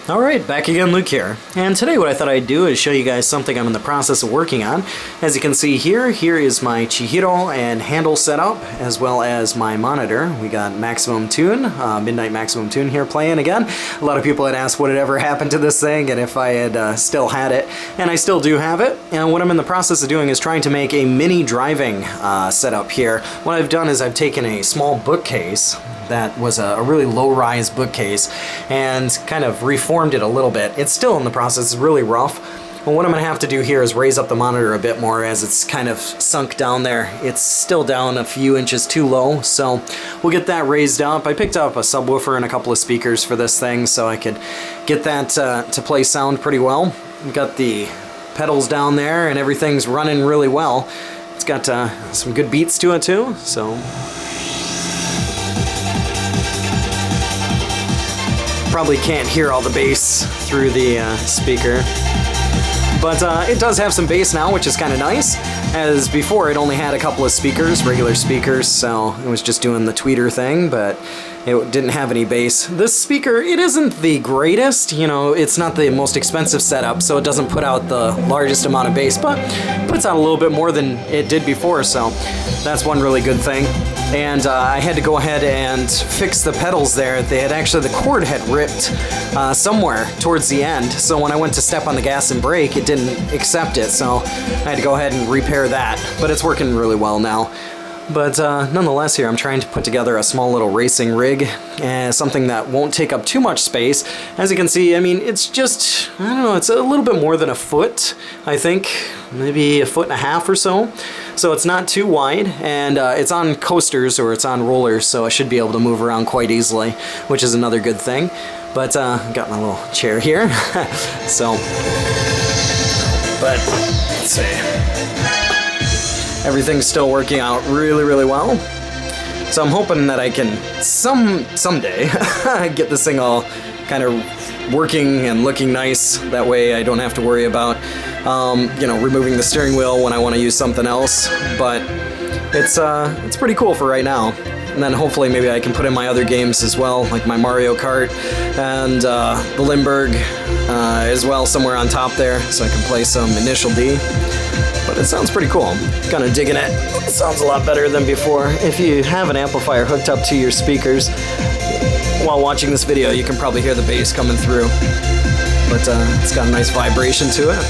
Alright, back again, Luke here. And today what I thought I'd do is show you guys something I'm in the process of working on. As you can see here is my Chihiro and handle setup, as well as my monitor. We got Maximum Tune, Midnight Maximum Tune here playing again. A lot of people had asked what had ever happened to this thing and if I had still had it. And I still do have it. And what I'm in the process of doing is trying to make a mini driving setup here. What I've done is I've taken a small bookcase that was a really low-rise bookcase and kind of reformed it a little bit. It's still in the process, it's really rough. But what I'm going to have to do here is raise up the monitor a bit more as it's kind of sunk down there. It's still down a few inches too low, so we'll get that raised up. I picked up a subwoofer and a couple of speakers for this thing so I could get that to play sound pretty well. We've got the pedals down there and everything's running really well. It's got some good beats to it too, so... Probably can't hear all the bass through the speaker. But it does have some bass now, which is kind of nice. As before, it only had a couple of speakers, regular speakers, so it was just doing the tweeter thing, but it didn't have any bass. This speaker, it isn't the greatest, you know, it's not the most expensive setup, so it doesn't put out the largest amount of bass, but it puts out a little bit more than it did before, so that's one really good thing. And I had to go ahead and fix the pedals there. They had actually, the cord had ripped somewhere towards the end, so when I went to step on the gas and brake, it didn't accept it, so I had to go ahead and repair that, but it's working really well now. But nonetheless here, I'm trying to put together a small little racing rig, something that won't take up too much space. As you can see, I mean, it's just, I don't know, it's a little bit more than a foot, I think, maybe a foot and a half or so. So it's not too wide, and it's on coasters, or it's on rollers, so I should be able to move around quite easily, which is another good thing. But I've got my little chair here, so, but let's see. Everything's still working out really, really well. So I'm hoping that I can someday get this thing all kind of working and looking nice. That way I don't have to worry about, you know, removing the steering wheel when I want to use something else. But it's pretty cool for right now. And then hopefully maybe I can put in my other games as well, like my Mario Kart and the Limburg as well, somewhere on top there, so I can play some Initial D. But it sounds pretty cool. Kind of digging it. It sounds a lot better than before. If you have an amplifier hooked up to your speakers while watching this video, you can probably hear the bass coming through. But it's got a nice vibration to it.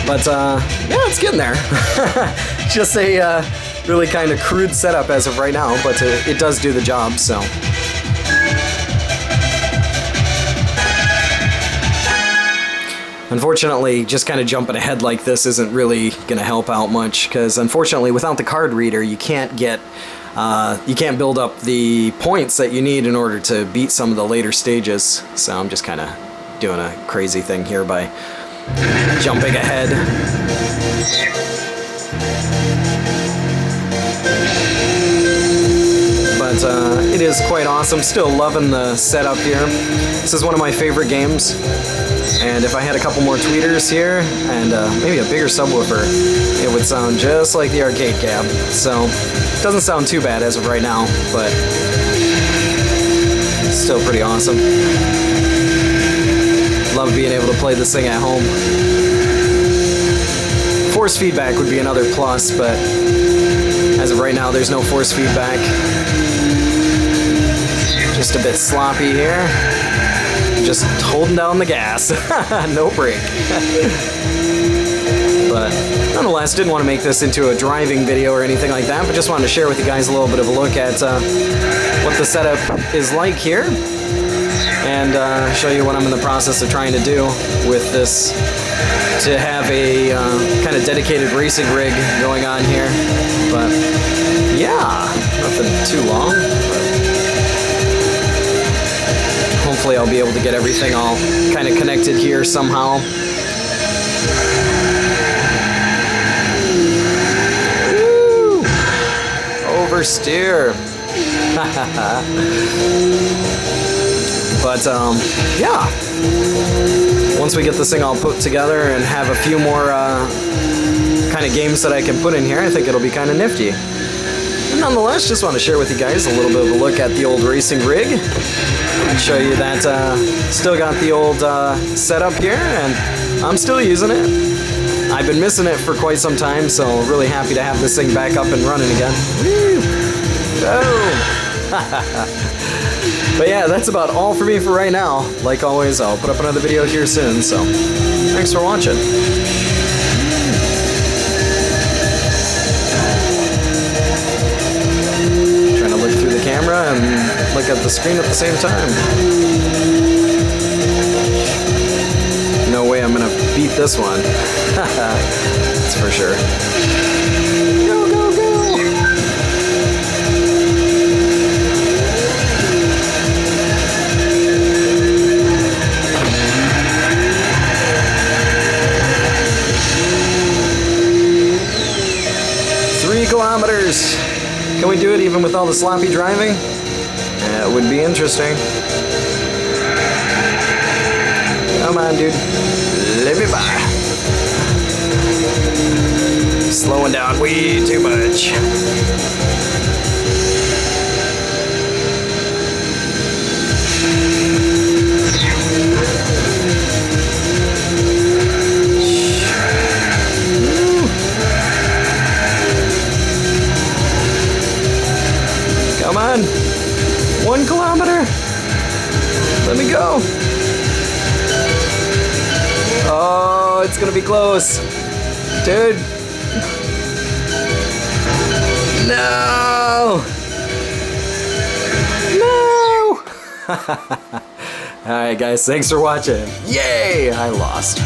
But yeah, it's getting there. Just a really kind of crude setup as of right now, but it does do the job, so. Unfortunately, just kind of jumping ahead like this isn't really going to help out much, because unfortunately, without the card reader, you can't build up the points that you need in order to beat some of the later stages. So I'm just kind of doing a crazy thing here by jumping ahead. But it is quite awesome. Still loving the setup here. This is one of my favorite games. And if I had a couple more tweeters here and maybe a bigger subwoofer, it would sound just like the arcade cab. So it doesn't sound too bad as of right now, but still pretty awesome. Love being able to play this thing at home. Force feedback would be another plus, but as of right now, there's no force feedback. Just a bit sloppy here. Just holding down the gas. No brake. But nonetheless, didn't want to make this into a driving video or anything like that, but just wanted to share with you guys a little bit of a look at what the setup is like here, and show you what I'm in the process of trying to do with this, to have a kind of dedicated racing rig going on here. But yeah, nothing too long. Hopefully I'll be able to get everything all kind of connected here somehow. Woo! Oversteer. But yeah. Once we get this thing all put together and have a few more kind of games that I can put in here, I think it'll be kind of nifty. nonetheless, just want to share with you guys a little bit of a look at the old racing rig. And show you that still got the old setup here, and I'm still using it. I've been missing it for quite some time, so really happy to have this thing back up and running again. Woo! Oh! But yeah, that's about all for me for right now. Like always, I'll put up another video here soon, so thanks for watching. Trying to look through the camera and look at the screen at the same time. No way I'm gonna beat this one. That's for sure. Go, go, go! Kilometers. Can we do it even with all the sloppy driving? Yeah, it would be interesting. Come on, dude. Let me by. Slowing down way too much. Come on. 1 kilometer. Let me go. Oh, it's gonna be close. Dude. No. No. Alright guys, thanks for watching. Yay, I lost.